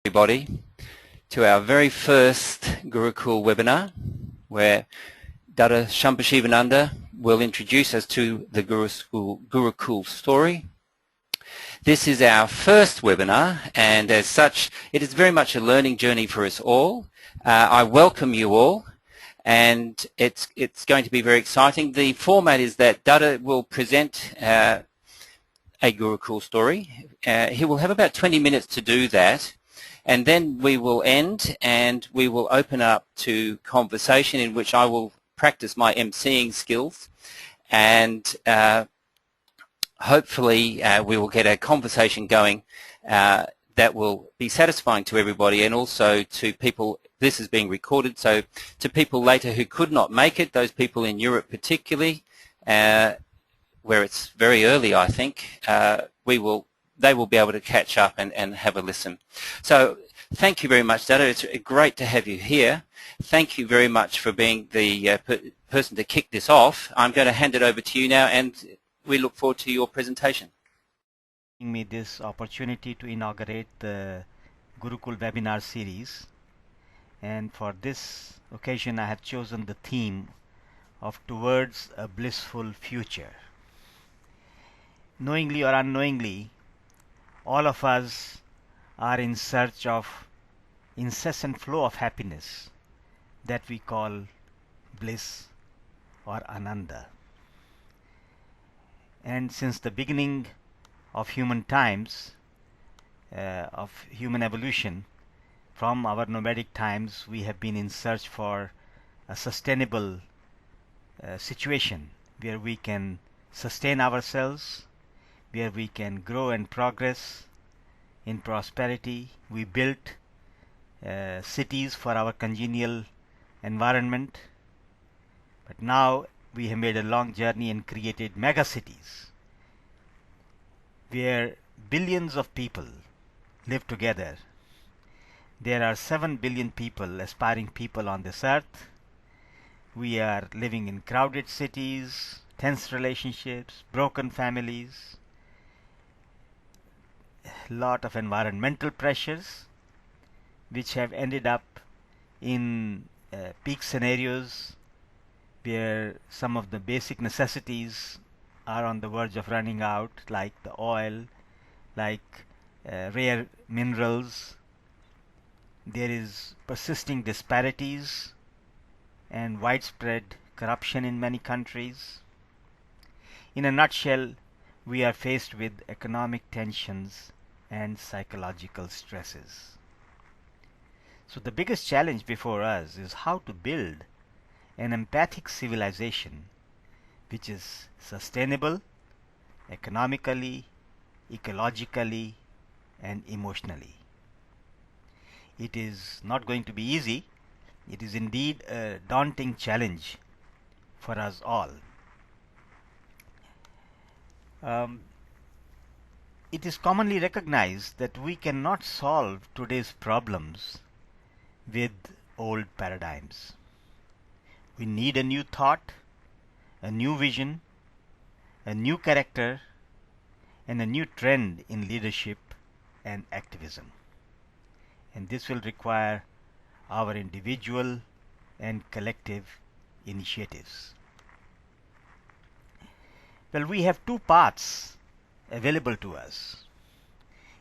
everybody to our very first Gurukul Webinar, where Dada Shambhushivananda will introduce us to the Gurukul story. This is our first webinar, and as such it is very much a learning journey for us all. I welcome you all, and it's going to be very exciting. The format is that Dada will present a Gurukul story. He will have about 20 minutes to do that, and then we will end and we will open up to conversation in which I will practice my emceeing skills, and hopefully we will get a conversation going that will be satisfying to everybody, and also to people. This is being recorded, so to people later who could not make it, those people in Europe particularly, where it's very early, I think, they will be able to catch up and have a listen. So thank you very much, Dada. It's great to have you here. Thank you very much for being the person to kick this off. I'm going to hand it over to you now, and we look forward to your presentation. Giving me this opportunity to inaugurate the Gurukul Webinar series, and for this occasion I have chosen the theme of Towards a Blissful Future. Knowingly or unknowingly, all of us are in search of incessant flow of happiness that we call bliss or ananda. And since the beginning of human times, of human evolution, from our nomadic times, we have been in search for a sustainable situation where we can sustain ourselves, where we can grow and progress in prosperity. We built cities for our congenial environment, but now we have made a long journey and created mega cities where billions of people live together. There are 7 billion people, aspiring people on this earth. We are living in crowded cities, tense relationships, broken families, lot of environmental pressures which have ended up in peak scenarios where some of the basic necessities are on the verge of running out, like the oil, like rare minerals. There is persisting disparities and widespread corruption in many countries. In a nutshell, we are faced with economic tensions and psychological stresses. So the biggest challenge before us is how to build an empathic civilization which is sustainable economically, ecologically, and emotionally. It is not going to be easy. It is indeed a daunting challenge for us all. It is commonly recognized that we cannot solve today's problems with old paradigms. We need a new thought, a new vision, a new character, and a new trend in leadership and activism. And this will require our individual and collective initiatives. Well, we have two paths available to us.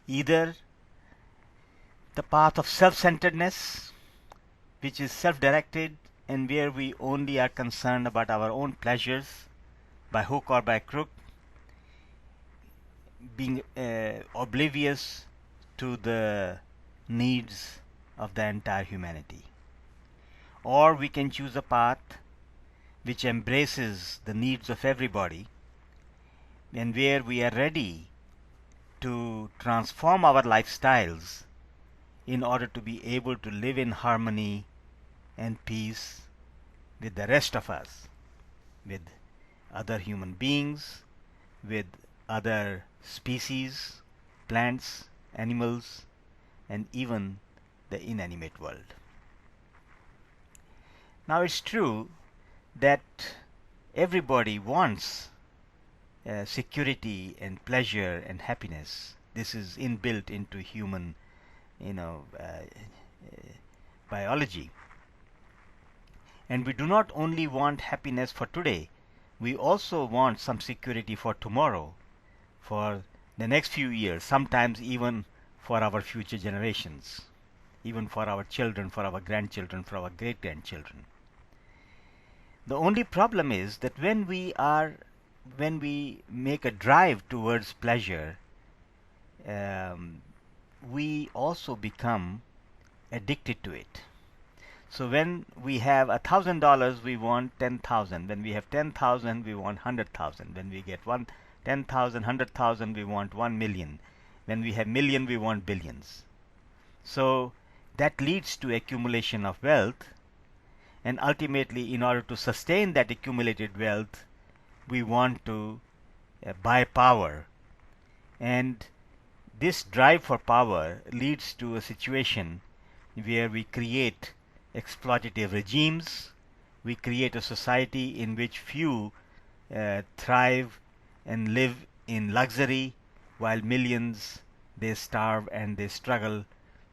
Either the path of self-centeredness, which is self-directed and where we only are concerned about our own pleasures by hook or by crook, being oblivious to the needs of the entire humanity. Or we can choose a path which embraces the needs of everybody, and where we are ready to transform our lifestyles in order to be able to live in harmony and peace with the rest of us, with other human beings, with other species, plants, animals, and even the inanimate world. Now it's true that everybody wants security and pleasure and happiness. This is inbuilt into human biology. And we do not only want happiness for today, we also want some security for tomorrow, for the next few years, sometimes even for our future generations, even for our children, for our grandchildren, for our great-grandchildren. The only problem is that when we make a drive towards pleasure, we also become addicted to it. So when we have $1,000, we want 10,000. When we have 10,000, we want 100,000. When we get 10,000, 100,000, we want 1 million. When we have million, we want billions. So that leads to accumulation of wealth, and ultimately, in order to sustain that accumulated wealth, we want to buy power. And this drive for power leads to a situation where we create exploitative regimes. We create a society in which few thrive and live in luxury, while millions, they starve and they struggle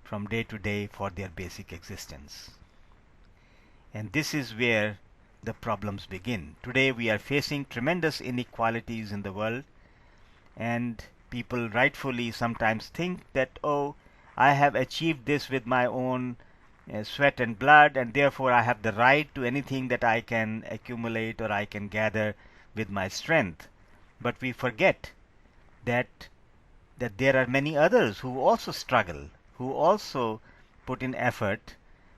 from day to day for their basic existence. And this is where the problems begin. Today we are facing tremendous inequalities in the world, and people rightfully sometimes think that, oh, I have achieved this with my own sweat and blood, and therefore I have the right to anything that I can accumulate or I can gather with my strength. But we forget that there are many others who also struggle, who also put in effort,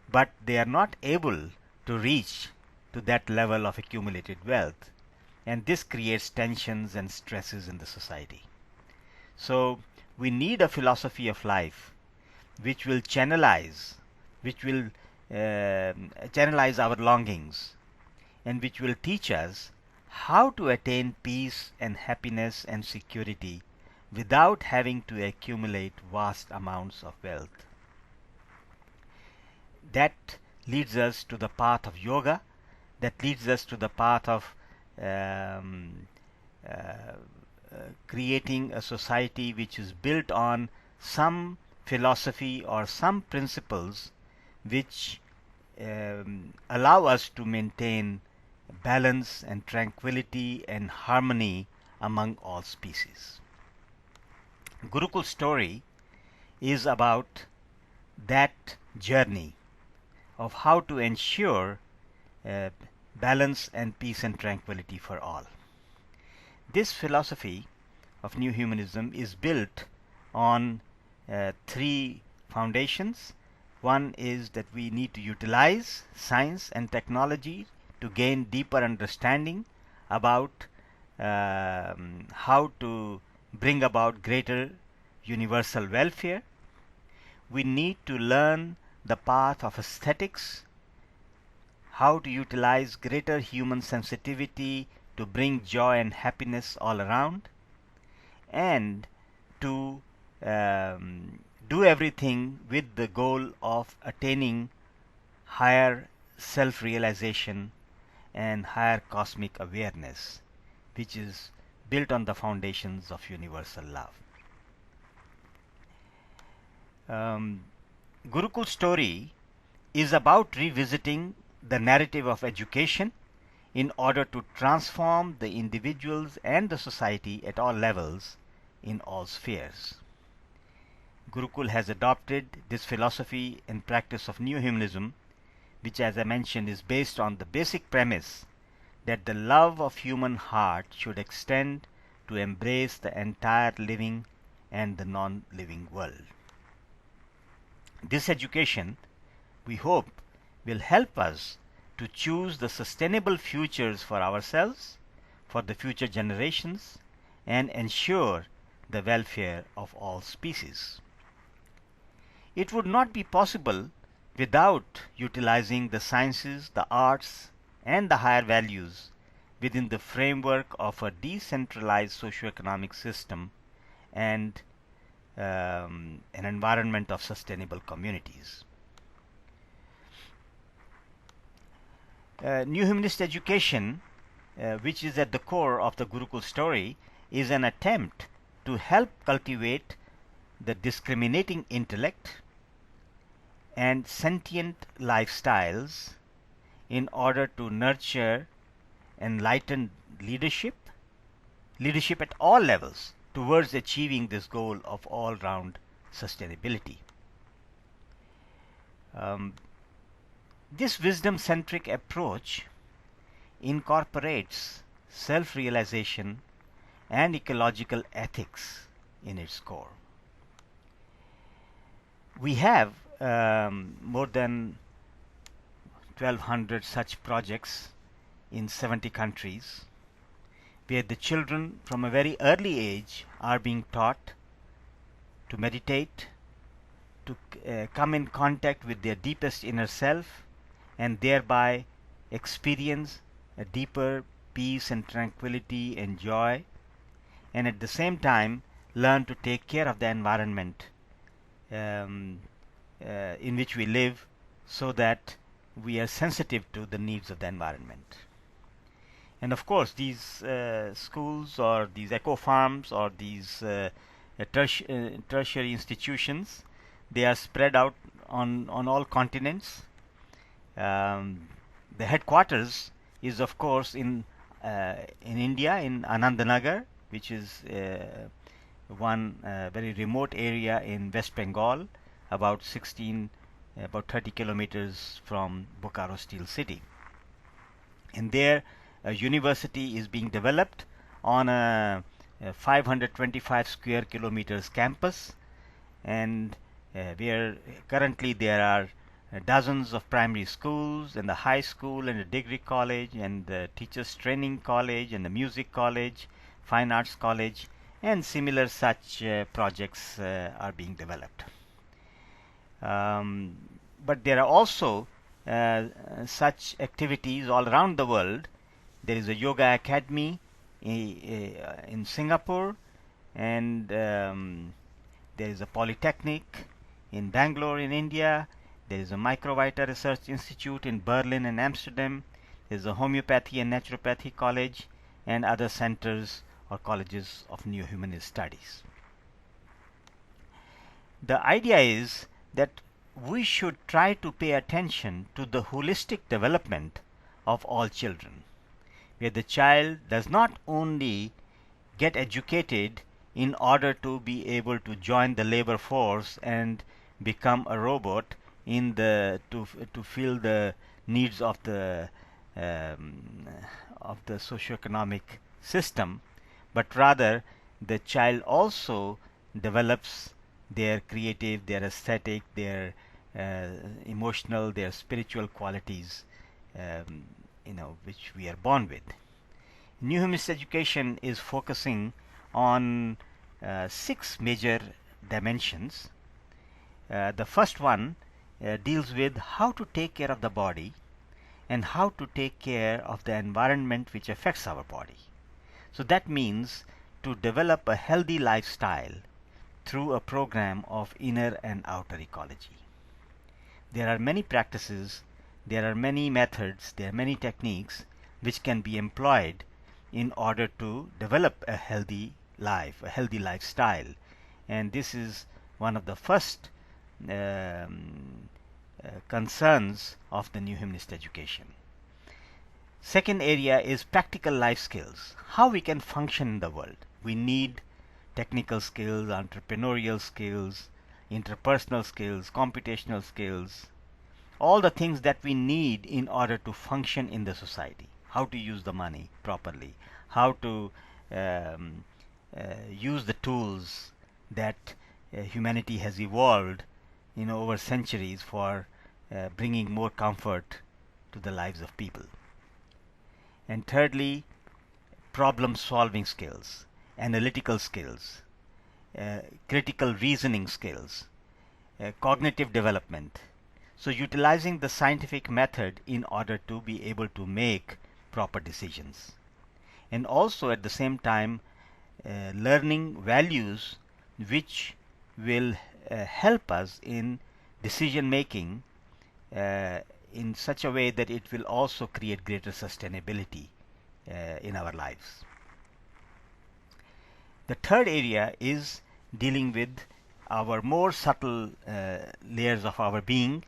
but they are not able to reach to that level of accumulated wealth. And this creates tensions and stresses in the society. So we need a philosophy of life which will channelize our longings, and which will teach us how to attain peace and happiness and security without having to accumulate vast amounts of wealth. That leads us to the path of yoga, that leads us to the path of creating a society which is built on some philosophy or some principles which allow us to maintain balance and tranquility and harmony among all species. Gurukul story is about that journey of how to ensure balance and peace and tranquility for all. This philosophy of New Humanism is built on three foundations. One is that we need to utilize science and technology to gain deeper understanding about how to bring about greater universal welfare. We need to learn the path of aesthetics, how to utilize greater human sensitivity to bring joy and happiness all around, and to do everything with the goal of attaining higher self-realization and higher cosmic awareness, which is built on the foundations of universal love. Gurukul story is about revisiting the narrative of education in order to transform the individuals and the society at all levels in all spheres. Gurukul has adopted this philosophy and practice of New Humanism, which, as I mentioned, is based on the basic premise that the love of human heart should extend to embrace the entire living and the non-living world. This education, we hope, will help us to choose the sustainable futures for ourselves, for the future generations, and ensure the welfare of all species. It would not be possible without utilizing the sciences, the arts, and the higher values within the framework of a decentralized socio-economic system and an environment of sustainable communities. New Humanist education, which is at the core of the Gurukul story, is an attempt to help cultivate the discriminating intellect and sentient lifestyles in order to nurture enlightened leadership at all levels towards achieving this goal of all-round sustainability. This wisdom-centric approach incorporates self-realization and ecological ethics in its core. We have more than 1,200 such projects in 70 countries, where the children from a very early age are being taught to meditate, to come in contact with their deepest inner self, and thereby experience a deeper peace and tranquility and joy, and at the same time learn to take care of the environment in which we live, so that we are sensitive to the needs of the environment. And of course, these schools or these eco farms or these tertiary institutions, they are spread out on all continents. The headquarters is of course in India, in Anandanagar, which is one very remote area in West Bengal, about 30 kilometers from Bokaro Steel City. And there a university is being developed on a 525 square kilometers campus, and where currently there are dozens of primary schools and the high school and the degree college and the teachers training college and the music college, fine arts college, and similar such projects are being developed. But there are also such activities all around the world. There is a yoga academy in Singapore, and there is a polytechnic in Bangalore in India. There is a Microvita Research Institute in Berlin and Amsterdam. There is a homeopathy and naturopathy college, and other centers or colleges of neo-humanist studies. The idea is that we should try to pay attention to the holistic development of all children, where the child does not only get educated in order to be able to join the labor force and become a robot in the to fill the needs of the socioeconomic system, but rather the child also develops their creative, their aesthetic, their emotional, their spiritual qualities, which we are born with. New Humanist education is focusing on 6 major dimensions. The first one deals with how to take care of the body and how to take care of the environment which affects our body. So that means to develop a healthy lifestyle through a program of inner and outer ecology. There are many practices, there are many methods, there are many techniques which can be employed in order to develop a healthy life, a healthy lifestyle. And this is one of the first concerns of the New Humanist education. Second area is practical life skills, how we can function in the world. We need technical skills, entrepreneurial skills, interpersonal skills, computational skills, all the things that we need in order to function in the society. How to use the money properly, how to use the tools that humanity has evolved over centuries for bringing more comfort to the lives of people. And thirdly, problem solving skills, analytical skills, critical reasoning skills, cognitive development. So utilizing the scientific method in order to be able to make proper decisions, and also at the same time learning values which will help us in decision making in such a way that it will also create greater sustainability in our lives. The third area is dealing with our more subtle layers of our being,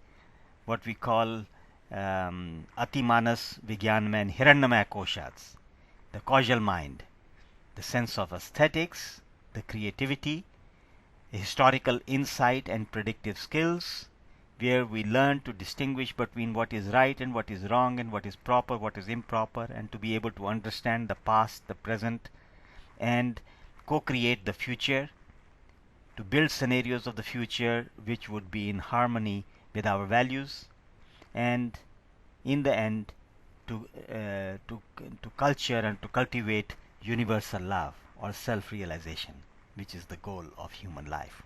what we call Atimanas, Vijnanamaya and Hiranyamaya koshas, the causal mind, the sense of aesthetics, the creativity, historical insight and predictive skills, where we learn to distinguish between what is right and what is wrong, and what is proper, what is improper, and to be able to understand the past, the present, and co-create the future, to build scenarios of the future which would be in harmony with our values, and in the end to culture and to cultivate universal love or self-realization, which is the goal of human life.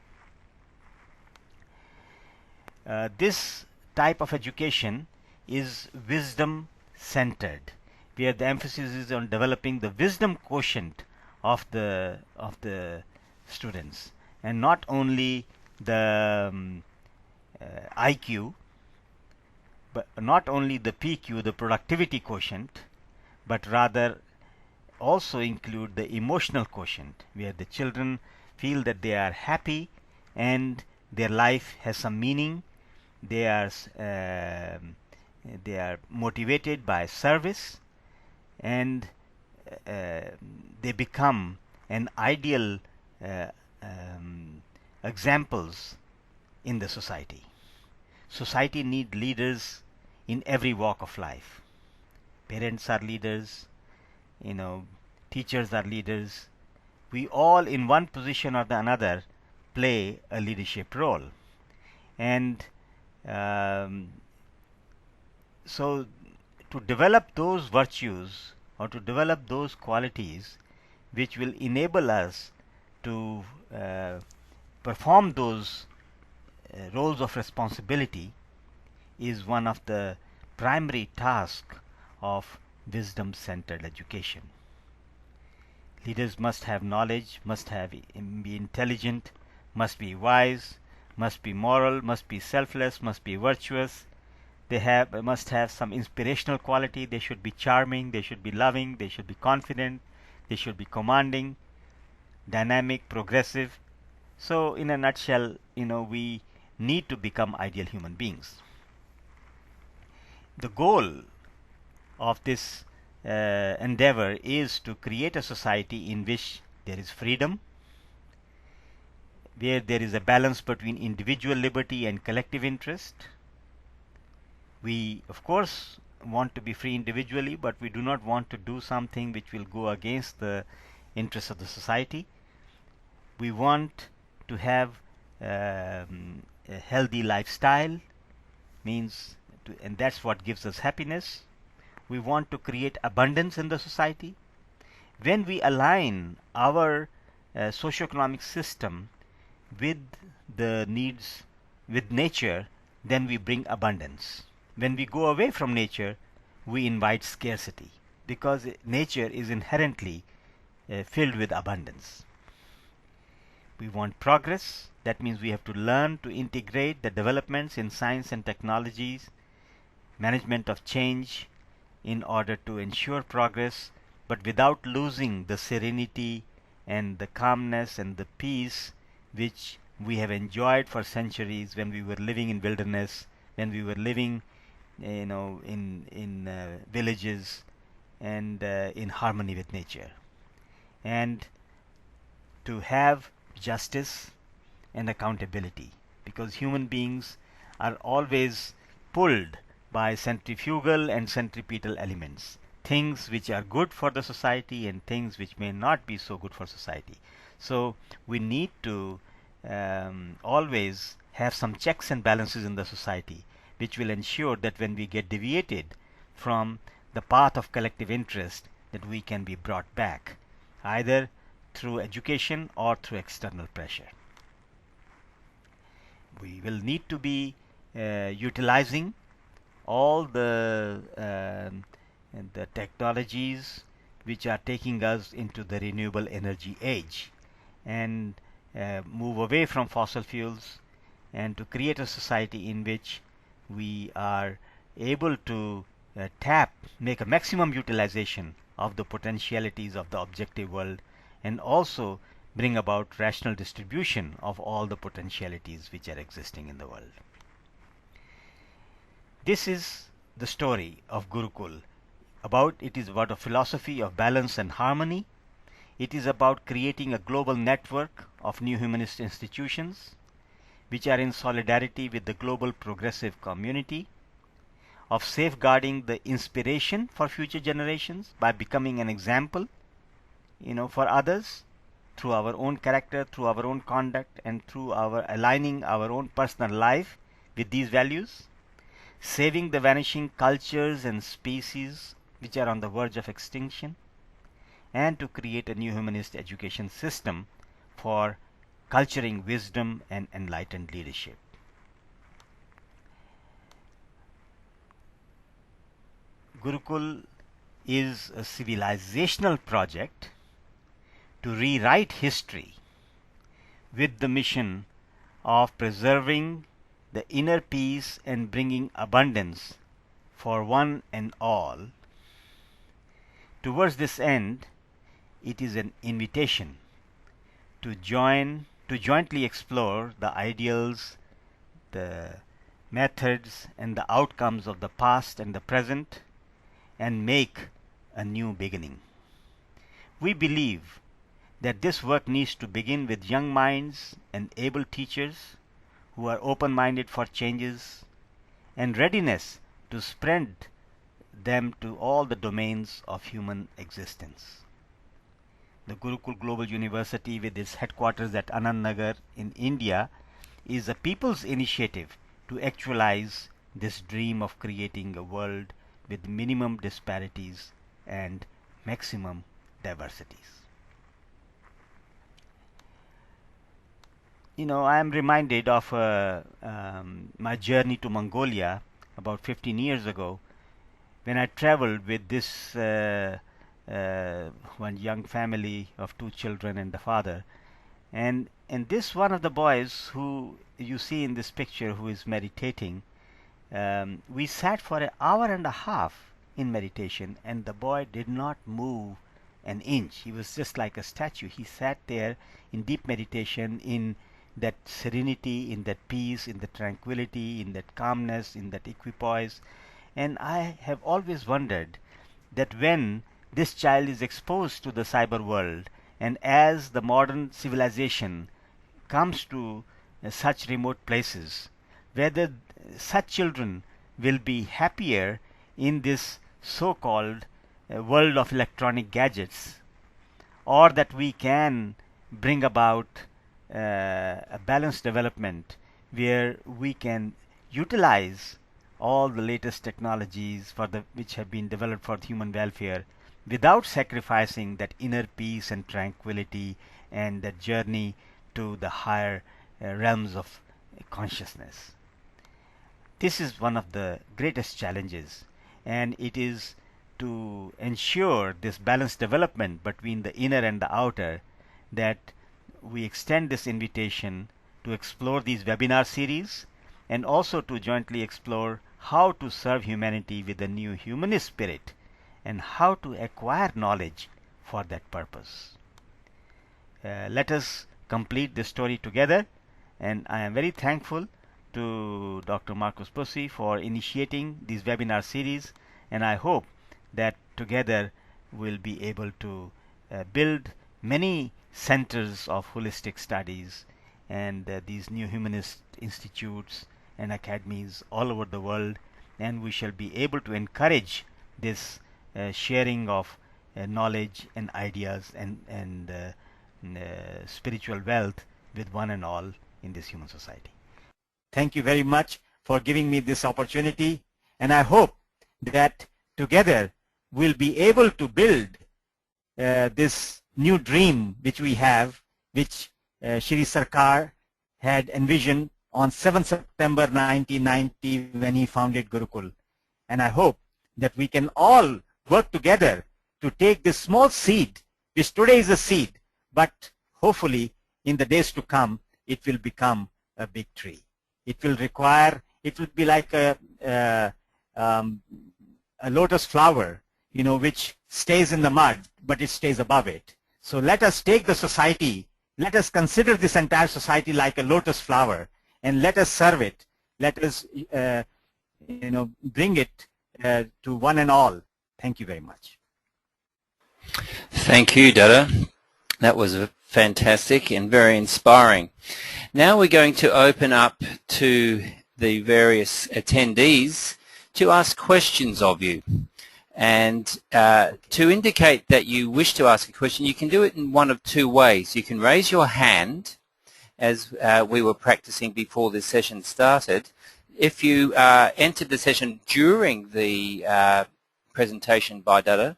This type of education is wisdom centered, where the emphasis is on developing the wisdom quotient of the students, and not only the IQ, but not only the PQ, the productivity quotient, but rather also include the emotional quotient, where the children feel that they are happy and their life has some meaning. They are motivated by service, and they become an ideal examples in the society. Society needs leaders in every walk of life. Parents are leaders, teachers are leaders. We all, in one position or the another, play a leadership role. And so to develop those virtues, or to develop those qualities which will enable us to perform those roles of responsibility, is one of the primary tasks of wisdom-centered education. Leaders must have knowledge, must be intelligent, must be wise, must be moral, must be selfless, must be virtuous. They must have some inspirational quality. They should be charming, they should be loving, they should be confident, they should be commanding, dynamic, progressive. So in a nutshell, we need to become ideal human beings. The goal of this endeavor is to create a society in which there is freedom, where there is a balance between individual liberty and collective interest. We, of course, want to be free individually, but we do not want to do something which will go against the interests of the society. We want to have a healthy lifestyle, and that's what gives us happiness. We want to create abundance in the society. When we align our socioeconomic system with the needs, with nature, then we bring abundance. When we go away from nature, we invite scarcity, because nature is inherently filled with abundance. We want progress. That means we have to learn to integrate the developments in science and technologies, management of change, in order to ensure progress, but without losing the serenity and the calmness and the peace which we have enjoyed for centuries when we were living in wilderness, when we were living in villages, and in harmony with nature. And to have justice and accountability, because human beings are always pulled by centrifugal and centripetal elements, things which are good for the society and things which may not be so good for society. So we need to always have some checks and balances in the society, which will ensure that when we get deviated from the path of collective interest, that we can be brought back, either through education or through external pressure. We will need to be utilizing all the technologies which are taking us into the renewable energy age, and move away from fossil fuels, and to create a society in which we are able to make a maximum utilization of the potentialities of the objective world, and also bring about rational distribution of all the potentialities which are existing in the world. This is the story of Gurukul. It is about a philosophy of balance and harmony. It is about creating a global network of new humanist institutions which are in solidarity with the global progressive community, of safeguarding the inspiration for future generations by becoming an example, for others through our own character, through our own conduct, and through our aligning our own personal life with these values, saving the vanishing cultures and species which are on the verge of extinction, and to create a new humanist education system for culturing wisdom and enlightened leadership. Gurukul is a civilizational project to rewrite history with the mission of preserving the inner peace and bringing abundance for one and all. Towards this end, it is an invitation to jointly explore the ideals, the methods, and the outcomes of the past and the present, and make a new beginning. We believe that this work needs to begin with young minds and able teachers who are open-minded for changes and readiness to spread them to all the domains of human existence. The Gurukul Global University, with its headquarters at Anand Nagar in India, is a people's initiative to actualize this dream of creating a world with minimum disparities and maximum diversities. I am reminded of my journey to Mongolia about 15 years ago, when I traveled with this one young family of 2 children and the father, and this one of the boys who you see in this picture, who is meditating, we sat for an hour and a half in meditation, and the boy did not move an inch. He was just like a statue. He sat there in deep meditation, in that serenity, in that peace, in that tranquility, in that calmness, in that equipoise. And I have always wondered that when this child is exposed to the cyber world, and as the modern civilization comes to such remote places, whether such children will be happier in this so-called world of electronic gadgets, or that we can bring about a balanced development where we can utilize all the latest technologies which have been developed for human welfare without sacrificing that inner peace and tranquility and that journey to the higher realms of consciousness. This is one of the greatest challenges, and it is to ensure this balanced development between the inner and the outer that we extend this invitation to explore these webinar series, and also to jointly explore how to serve humanity with a new humanist spirit and how to acquire knowledge for that purpose. Let us complete this story together, and I am very thankful to Dr. Marcus Pussy for initiating these webinar series, and I hope that together we'll be able to build many centers of holistic studies and these new humanist institutes and academies all over the world, and we shall be able to encourage this sharing of knowledge and ideas and spiritual wealth with one and all in this human society. Thank you very much for giving me this opportunity, and I hope that together we'll be able to build this new dream which we have, which Shri Sarkar had envisioned on 7th September 1990 when he founded Gurukul. And I hope that we can all work together to take this small seed, which today is a seed, but hopefully in the days to come it will become a big tree. It will be like a lotus flower, which stays in the mud, but it stays above it. So let us take the society let us consider this entire society like a lotus flower, and let us serve it. Let us, bring it to one and all. Thank you very much. Thank you, Dada. That was fantastic and very inspiring. Now we're going to open up to the various attendees to ask questions of you. And to indicate that you wish to ask a question, you can do it in one of two ways. You can raise your hand, as we were practicing before this session started. If you entered the session during the presentation by Dada,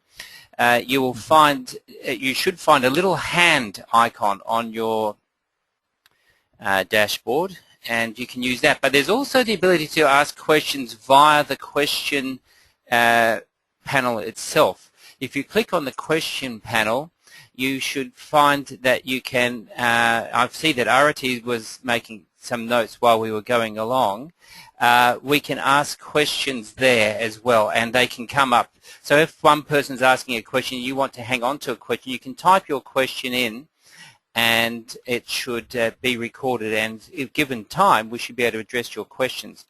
you should find a little hand icon on your dashboard, and you can use that. But there's also the ability to ask questions via the question panel itself. If you click on the question panel, you should find that you can, I see that Arati was making some notes while we were going along. We can ask questions there as well, and they can come up. So if one person's asking a question, you want to hang on to a question, you can type your question in, and it should be recorded, and if given time, we should be able to address your questions.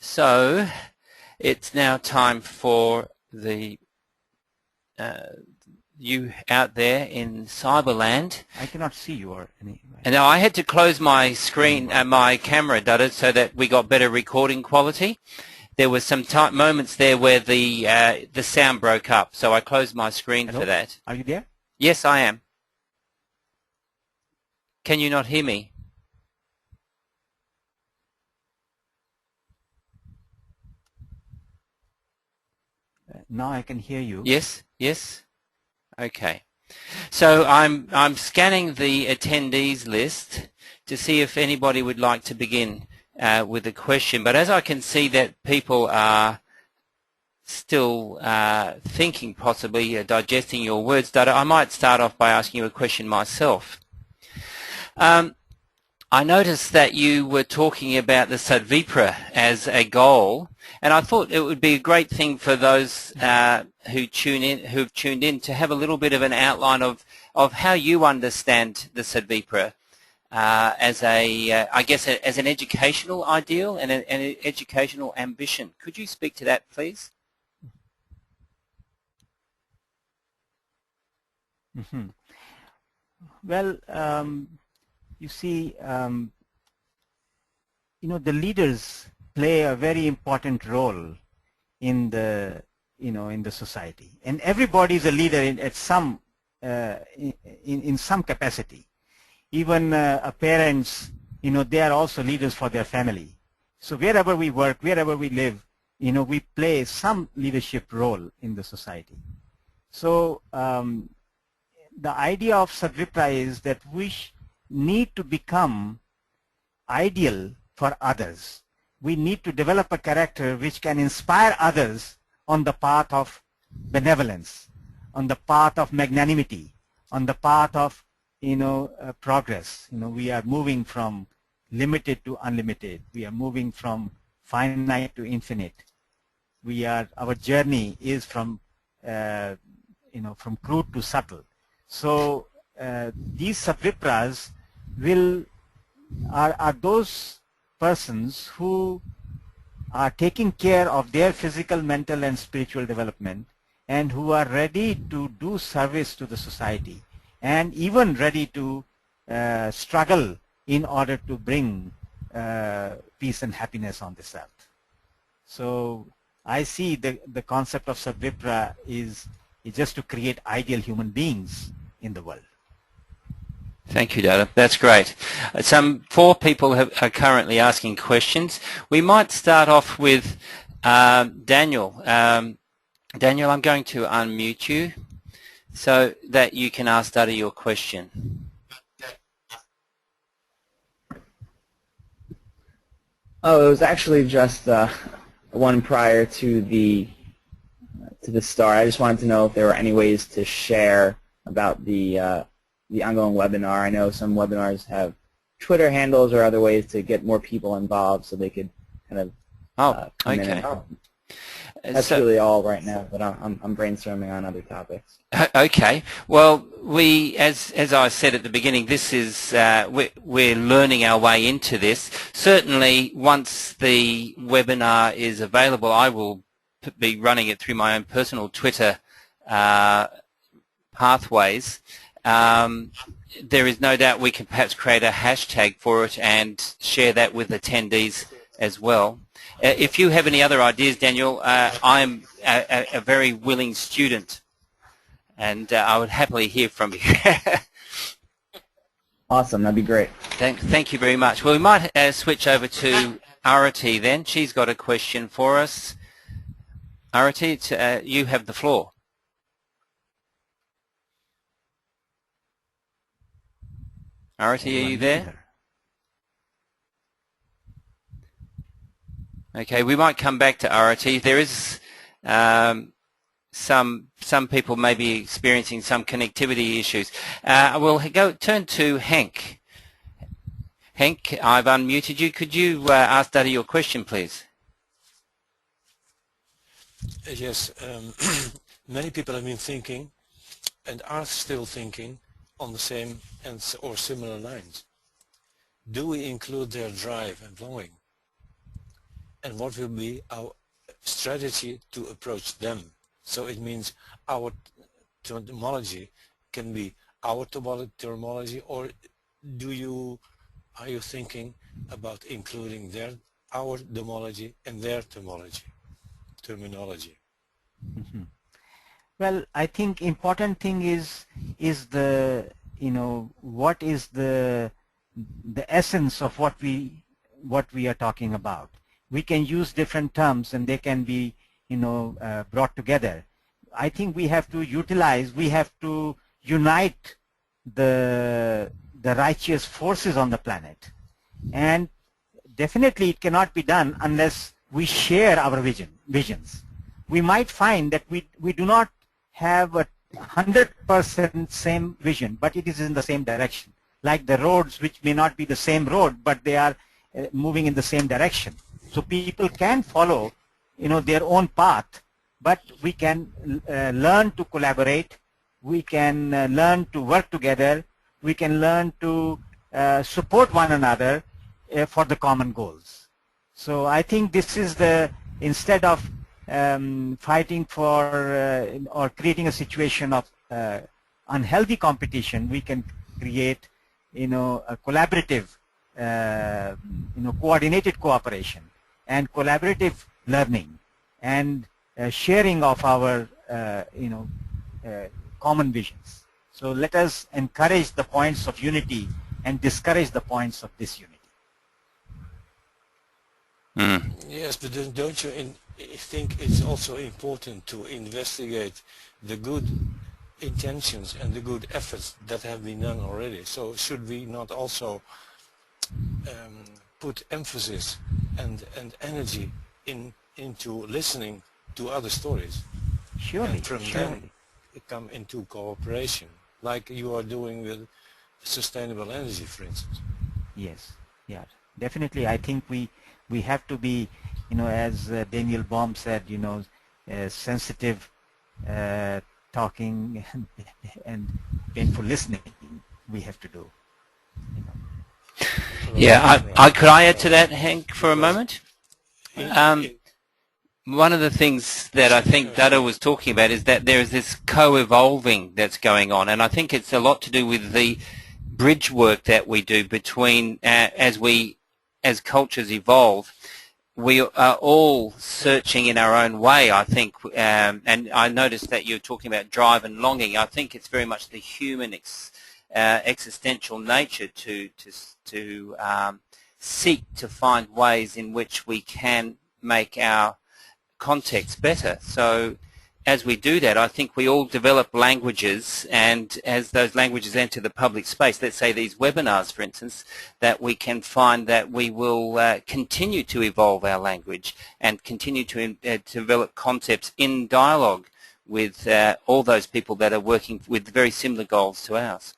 So it's now time for the you out there in Cyberland. I cannot see you or any. And now I had to close my screen and my camera, Dada, so that we got better recording quality. There was some moments there where the sound broke up, so I closed my screen for that. Are you there? Yes, I am. Can you not hear me? Now I can hear you. Yes, yes. Okay. So I'm scanning the attendees list to see if anybody would like to begin with a question. But as I can see that people are still thinking, possibly digesting your words, Dada, I might start off by asking you a question myself. I noticed that you were talking about the Sadvipra as a goal, and I thought it would be a great thing for those who've tuned in to have a little bit of an outline of how you understand the Sadvipra as I guess as an educational ideal and an educational ambition. Could you speak to that, please? Mm-hmm. Well, you see, the leaders play a very important role in the, in the society, and everybody is a leader in some capacity. Even parents, they are also leaders for their family. So wherever we work, wherever we live, we play some leadership role in the society. So the idea of Sadvipra is that we need to become ideal for others. We need to develop a character which can inspire others on the path of benevolence, on the path of magnanimity, on the path of progress. We are moving from limited to unlimited. We are moving from finite to infinite. Our journey is from from crude to subtle. So these Sadvipras are those persons who are taking care of their physical, mental, and spiritual development, and who are ready to do service to the society, and even ready to struggle in order to bring peace and happiness on this earth. So I see the concept of Sadvipra is just to create ideal human beings in the world. Thank you, Dada. That's great. Some 4 people are currently asking questions. We might start off with Daniel. Daniel, I'm going to unmute you so that you can ask Dada your question. Oh, it was actually just one prior to the start. I just wanted to know if there were any ways to share about the ongoing webinar. I know some webinars have Twitter handles or other ways to get more people involved so they could kind of come in. That's really all right now, but I'm brainstorming on other topics. Okay. Well, as I said at the beginning, this is we're learning our way into this. Certainly, once the webinar is available, I will be running it through my own personal Twitter pathways. There is no doubt we can perhaps create a hashtag for it and share that with attendees as well. If you have any other ideas, Daniel, I'm a very willing student, and I would happily hear from you. Awesome, that'd be great. Thank you very much. Well, we might switch over to Arati then. She's got a question for us. Arati, you have the floor. Arati, are you there? Okay, we might come back to Arati. There is some people may be experiencing some connectivity issues. We'll turn to Henk. Henk, I've unmuted you. Could you ask Dada your question, please? Yes, many people have been thinking and are still thinking on the same or similar lines. Do we include their drive and longing? And what will be our strategy to approach them? So it means our terminology can be our terminology, or are you thinking about including our terminology and their terminology? Mm-hmm. Well, I think important thing is the what is the essence of what we are talking about. We can use different terms and they can be brought together. I think we have to unite the righteous forces on the planet, and definitely it cannot be done unless we share our visions. We might find that we do not have a 100% same vision, but it is in the same direction. Like the roads, which may not be the same road, but they are moving in the same direction. So people can follow, their own path, but we can learn to collaborate. We can learn to work together. We can learn to support one another for the common goals. So I think this is instead of fighting for or creating a situation of unhealthy competition, we can create, a collaborative, coordinated cooperation and collaborative learning and sharing of our, common visions. So let us encourage the points of unity and discourage the points of disunity. Mm. Yes, but don't you think it's also important to investigate the good intentions and the good efforts that have been done already? So should we not also put emphasis and energy into listening to other stories? Surely, and from them come into cooperation, like you are doing with sustainable energy, for instance. Yes, yeah, definitely. I think we have to be, as Daniel Baum said, sensitive talking and painful listening. We have to do. Yeah, could I add to that, Henk, for a moment? One of the things that I think Dada was talking about is that there is this co-evolving that's going on, and I think it's a lot to do with the bridge work that we do between, as cultures evolve, we are all searching in our own way, I think, and I noticed that you're talking about drive and longing. I think it's very much the human existential nature to seek to find ways in which we can make our context better. So as we do that, I think we all develop languages, and as those languages enter the public space, let's say these webinars, for instance, that we can find that we will continue to evolve our language and continue to develop concepts in dialogue with all those people that are working with very similar goals to ours.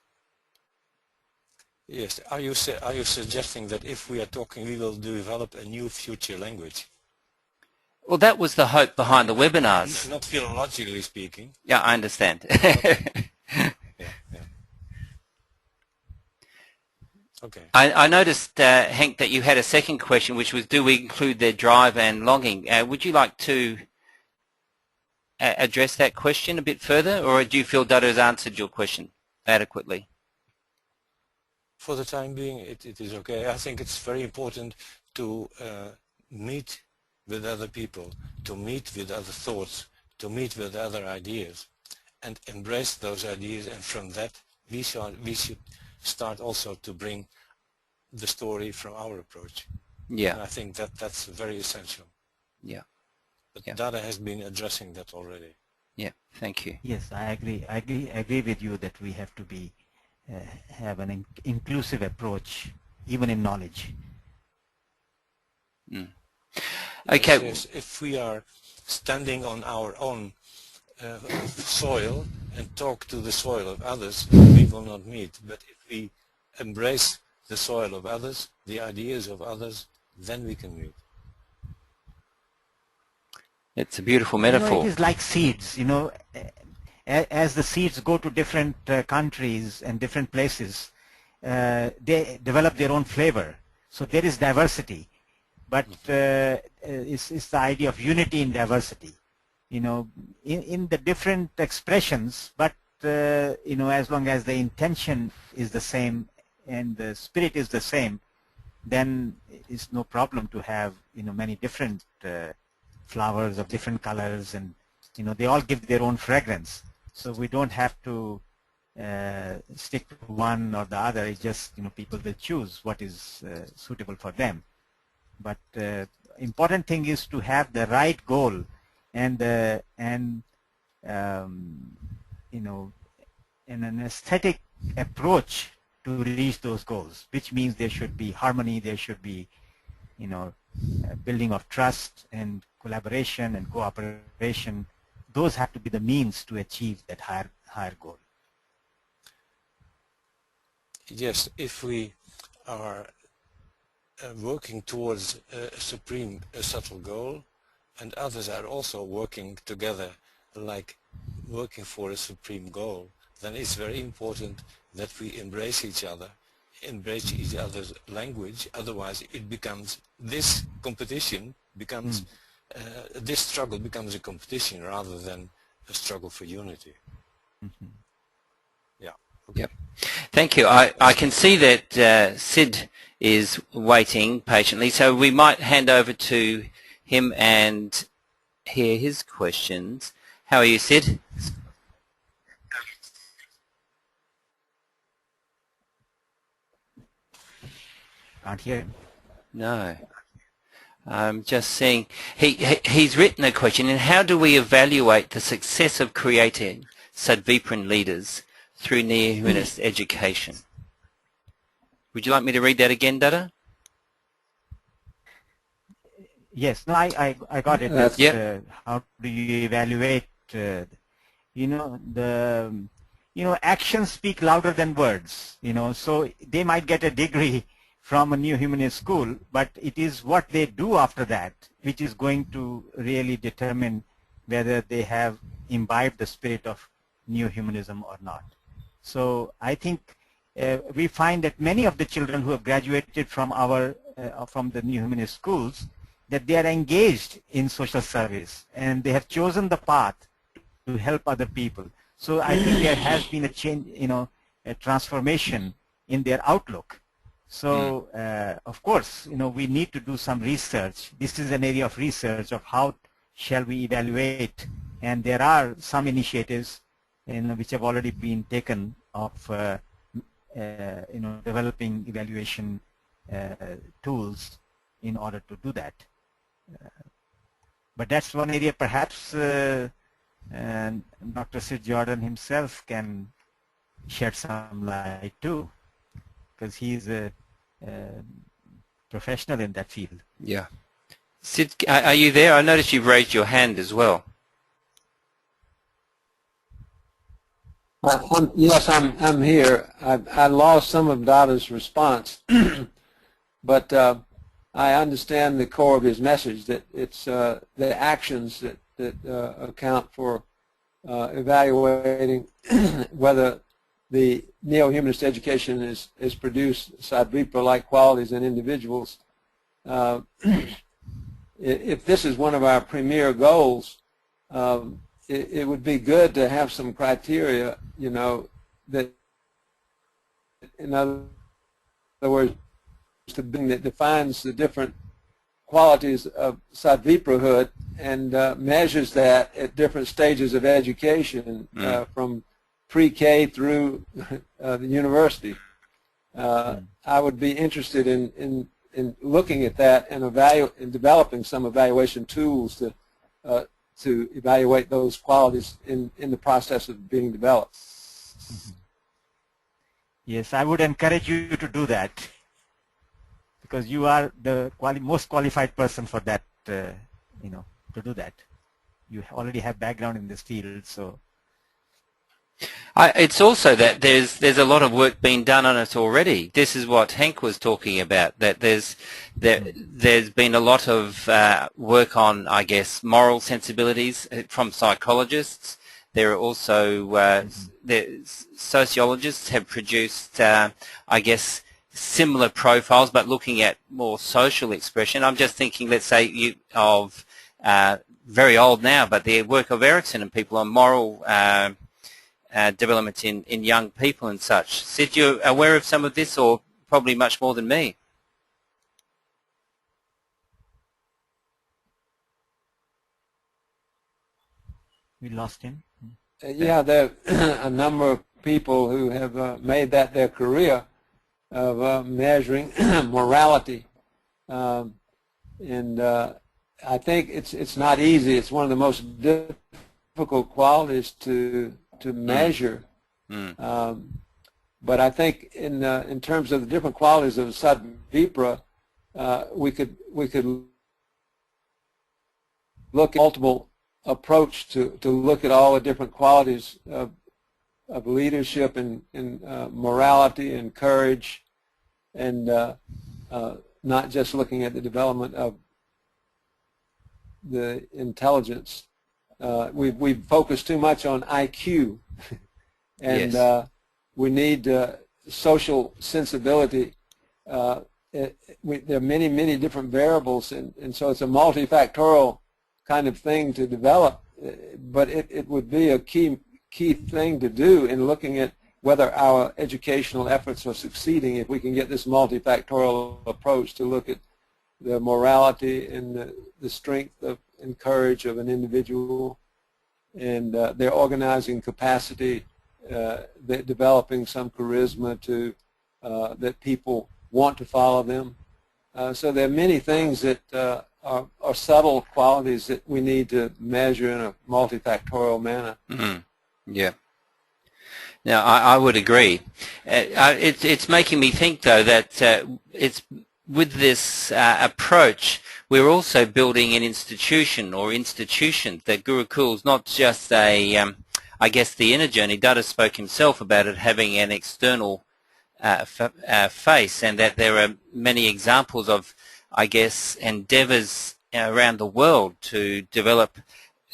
Yes. Are you suggesting that if we are talking, we will develop a new future language? Well, that was the hope behind the webinars. Not philologically speaking. Yeah, I understand. Yeah. Okay. I noticed, Henk, that you had a second question, which was, do we include their drive and longing? Would you like to address that question a bit further, or do you feel Dada has answered your question adequately? For the time being, it is okay. I think it's very important to meet with other people, to meet with other thoughts, to meet with other ideas, and embrace those ideas, and from that we should start also to bring the story from our approach. Yeah. And I think that's very essential. Yeah. But Yeah. Dada has been addressing that already. Yeah, thank you. Yes, I agree with you that we have to be have an inclusive approach, even in knowledge. Mm. Okay. Yes, if we are standing on our own soil and talk to the soil of others, we will not meet. But if we embrace the soil of others, the ideas of others, then we can meet. It's a beautiful metaphor. It is like seeds, as the seeds go to different countries and different places, they develop their own flavor. So there is diversity, but it's the idea of unity in diversity. In the different expressions, but as long as the intention is the same and the spirit is the same, then it's no problem to have many different flowers of different colors, and they all give their own fragrance. So we don't have to stick to one or the other. It's just people will choose what is suitable for them. But important thing is to have the right goal and an aesthetic approach to reach those goals, which means there should be harmony, there should be building of trust and collaboration and cooperation. Those have to be the means to achieve that higher goal. Yes, if we are working towards a subtle goal, and others are also working together, like working for a supreme goal, then it's very important that we embrace each other, embrace each other's language. Otherwise it becomes, this competition becomes, this struggle becomes a competition rather than a struggle for unity. Mm-hmm. Yeah. Okay. Yep. Thank you. I can see that Sid is waiting patiently, so we might hand over to him and hear his questions. How are you, Sid? Can't hear him. No. I'm just seeing, he's written a question, and how do we evaluate the success of creating Sadvipran leaders through neo-humanist education? Would you like me to read that again, Dada? Yes, no, I got it. How do you evaluate? Actions speak louder than words. So they might get a degree from a new humanist school, but it is what they do after that which is going to really determine whether they have imbibed the spirit of new humanism or not. So I think we find that many of the children who have graduated from the new humanist schools, that they are engaged in social service and they have chosen the path to help other people. So I think there has been a change, a transformation in their outlook. So of course, we need to do some research. This is an area of research of how shall we evaluate, and there are some initiatives which have already been taken of developing evaluation tools in order to do that. But that's one area perhaps and Dr. Sid Jordan himself can shed some light too, because he's a professional in that field. Yeah. Sid, are you there? I noticed you've raised your hand as well. Yes, I'm here. I lost some of Dada's response, but I understand the core of his message, that it's the actions that account for evaluating whether the neo-humanist education is produced Sadvipra-like qualities in individuals. If this is one of our premier goals, it would be good to have some criteria, that, in other words, that defines the different qualities of Sadviprahood and measures that at different stages of education, from pre-K through the university. I would be interested in looking at that and developing some evaluation tools to evaluate those qualities in the process of being developed. Yes, I would encourage you to do that, because you are the most qualified person for that, to do that. You already have background in this field, so. It's also that there's a lot of work being done on it already. This is what Henk was talking about, that there's been a lot of work on, I guess, moral sensibilities from psychologists. There are also sociologists have produced, I guess, similar profiles, but looking at more social expression. I'm just thinking, let's say, of very old now, but the work of Erickson and people on moral development in young people and such. Sid, you're aware of some of this, or probably much more than me? We lost him. Yeah, there are a number of people who have made that their career of measuring morality, and I think it's not easy. It's one of the most difficult qualities to measure. But I think in terms of the different qualities of Sadvipra, we could look at multiple approach to look at all the different qualities of leadership and morality and courage, and not just looking at the development of the intelligence. We've focused too much on IQ, and yes. We need social sensibility. There are many different variables, and so it's a multifactorial kind of thing to develop, but it would be a key thing to do in looking at whether our educational efforts are succeeding, if we can get this multifactorial approach to look at the morality and the strength and courage of an individual, and their organizing capacity, developing some charisma to that people want to follow them. So there are many things that are subtle qualities that we need to measure in a multifactorial manner. Yeah. Now, I would agree. It's making me think, though, that it's with this approach, we're also building an institution or institutions. That Gurukul is not just I guess, the inner journey. Dada spoke himself about it having an external face, and that there are many examples of, I guess, endeavors around the world to develop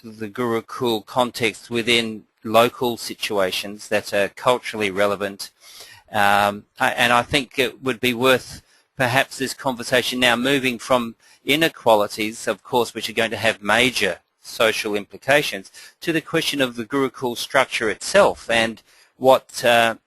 the Gurukul context within local situations that are culturally relevant. And I think it would be worth perhaps this conversation now moving from inequalities, of course, which are going to have major social implications, to the question of the Gurukul structure itself and what I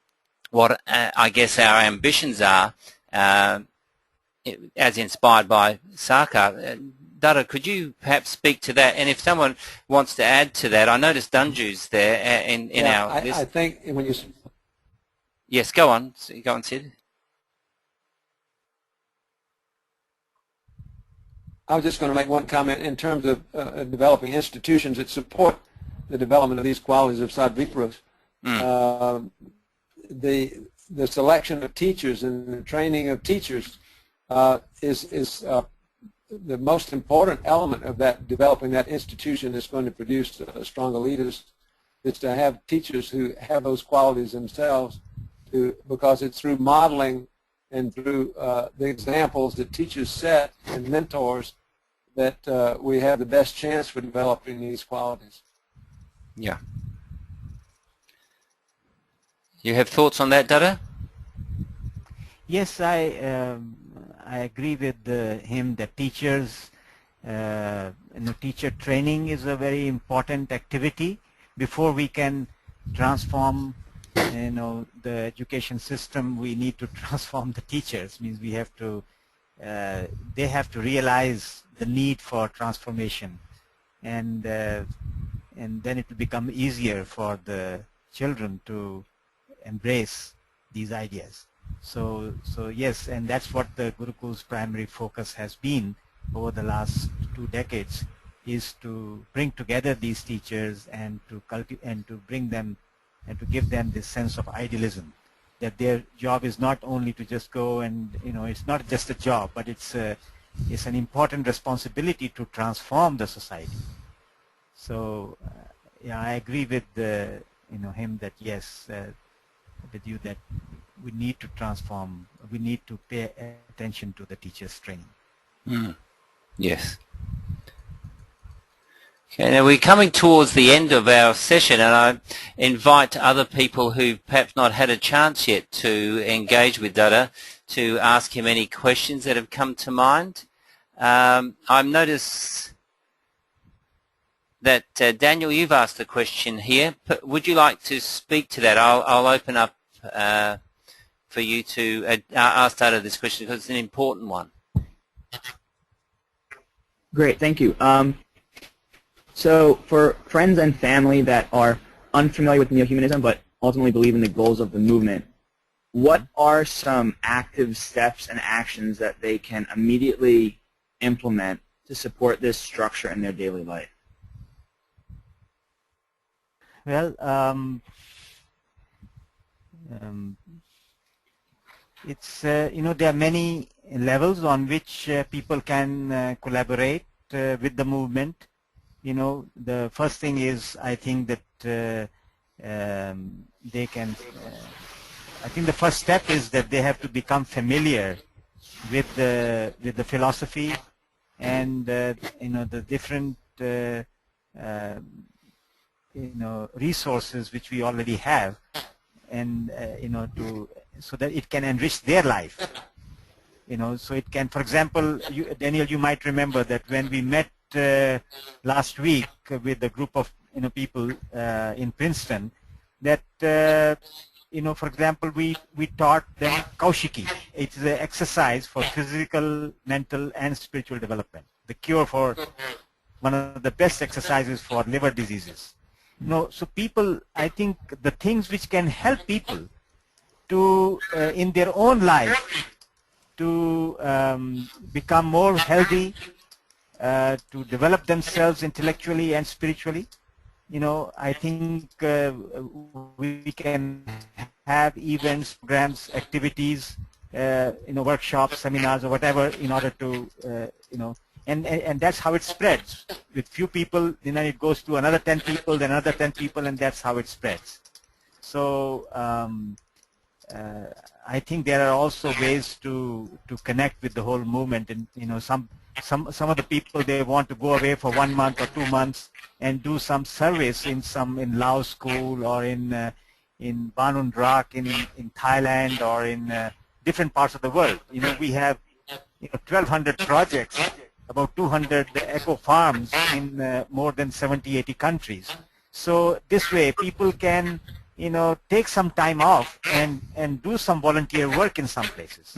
guess our ambitions are, as inspired by Sarkar. Dada, could you perhaps speak to that? And if someone wants to add to that, I noticed Dunju's there in our list. I think when you... Yes, go on, Sid. I was just going to make one comment in terms of developing institutions that support the development of these qualities of Sadvipras. The selection of teachers and the training of teachers is the most important element of that, developing that institution that's going to produce stronger leaders. It's to have teachers who have those qualities themselves, because it's through modeling and through the examples that teachers set and mentors that we have the best chance for developing these qualities. Yeah. You have thoughts on that, Dada? Yes, I agree with him that teachers, teacher training is a very important activity before we can transform, the education system. We need to transform the teachers. Means we have to, they have to realize the need for transformation, and then it will become easier for the children to embrace these ideas. So yes, and that's what the Gurukul's primary focus has been over the last 2 decades, is to bring together these teachers and to bring them and to give them this sense of idealism, that their job is not only to just go and, it's not just a job, but it's an important responsibility to transform the society. So yeah, I agree with him that yes, with you, that we need to transform, we need to pay attention to the teachers' training. Yes. Okay, now we're coming towards the end of our session, and I invite other people who've perhaps not had a chance yet to engage with Dada to ask him any questions that have come to mind. I've noticed that Daniel, you've asked a question here. Would you like to speak to that? I'll open up for you to ask Dada this question because it's an important one. Great, thank you. So for friends and family that are unfamiliar with neo-humanism but ultimately believe in the goals of the movement, what are some active steps and actions that they can immediately implement to support this structure in their daily life? Well, it's there are many levels on which people can collaborate with the movement. The first thing is, I think that they can. I think the first step is that they have to become familiar with the philosophy and the different resources which we already have, and so that it can enrich their life. So it can, for example, Daniel, you might remember that when we met last week with a group of people in Princeton, that for example, we taught them Kaushiki. It's an exercise for physical, mental, and spiritual development. The cure for one of the best exercises for liver diseases. So people, I think the things which can help people to in their own life to become more healthy, to develop themselves intellectually and spiritually. I think we can have events, programs, activities, workshops, seminars, or whatever, in order to, and that's how it spreads. With few people, then it goes to another 10 people, then another 10 people, and that's how it spreads. So I think there are also ways to connect with the whole movement, and some of the people, they want to go away for 1 month or 2 months and do some service in Lao school or in Banun Rak in Thailand or in different parts of the world. We have 1,200 projects, about 200 eco farms in more than 70-80 countries. So this way people can take some time off and do some volunteer work in some places.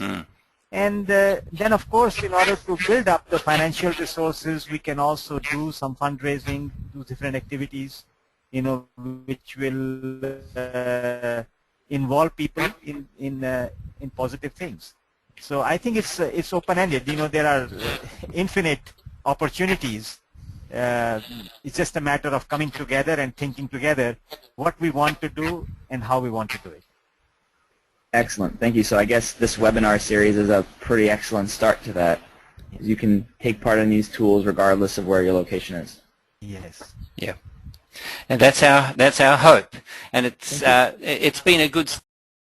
And then, of course, in order to build up the financial resources, we can also do some fundraising, do different activities, which will involve people in positive things. So I think it's open-ended. There are infinite opportunities. It's just a matter of coming together and thinking together what we want to do and how we want to do it. Excellent. Thank you. So I guess this webinar series is a pretty excellent start to that. You can take part in these tools regardless of where your location is. Yes. Yeah. And that's our hope. And it's been a good